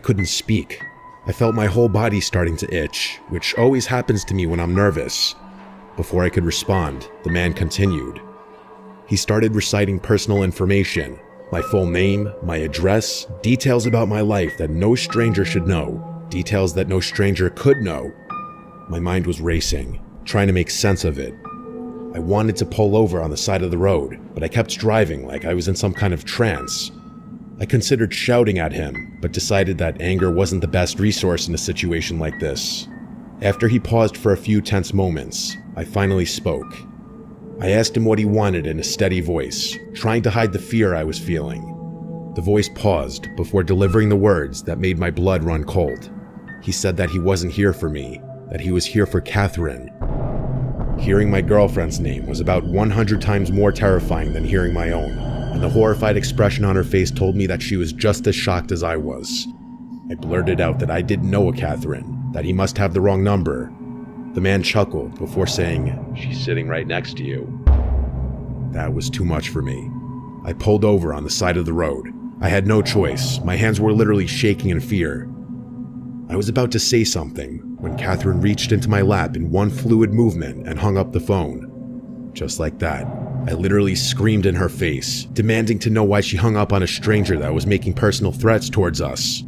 I couldn't speak. I felt my whole body starting to itch, which always happens to me when I'm nervous. Before I could respond, the man continued. He started reciting personal information, my full name, my address, details about my life that no stranger should know, details that no stranger could know. My mind was racing, trying to make sense of it. I wanted to pull over on the side of the road, but I kept driving like I was in some kind of trance. I considered shouting at him, but decided that anger wasn't the best resource in a situation like this. After he paused for a few tense moments, I finally spoke. I asked him what he wanted in a steady voice, trying to hide the fear I was feeling. The voice paused before delivering the words that made my blood run cold. He said that he wasn't here for me, that he was here for Catherine. Hearing my girlfriend's name was about 100 times more terrifying than hearing my own, and the horrified expression on her face told me that she was just as shocked as I was. I blurted out that I didn't know a Catherine, that he must have the wrong number. The man chuckled before saying, "She's sitting right next to you." That was too much for me. I pulled over on the side of the road. I had no choice. My hands were literally shaking in fear. I was about to say something when Catherine reached into my lap in one fluid movement and hung up the phone. Just like that, I literally screamed in her face, demanding to know why she hung up on a stranger that was making personal threats towards us.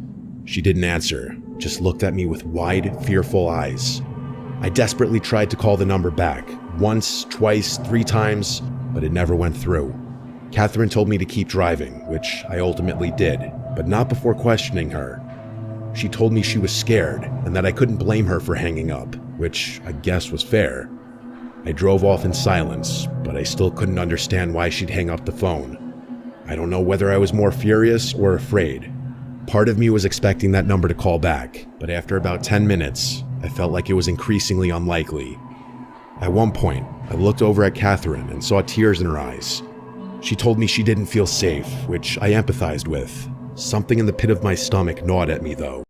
She didn't answer, just looked at me with wide, fearful eyes. I desperately tried to call the number back, once, twice, 3 times, but it never went through. Catherine told me to keep driving, which I ultimately did, but not before questioning her. She told me she was scared and that I couldn't blame her for hanging up, which I guess was fair. I drove off in silence, but I still couldn't understand why she'd hang up the phone. I don't know whether I was more furious or afraid. Part of me was expecting that number to call back, but after about 10 minutes, I felt like it was increasingly unlikely. At one point, I looked over at Catherine and saw tears in her eyes. She told me she didn't feel safe, which I empathized with. Something in the pit of my stomach gnawed at me though.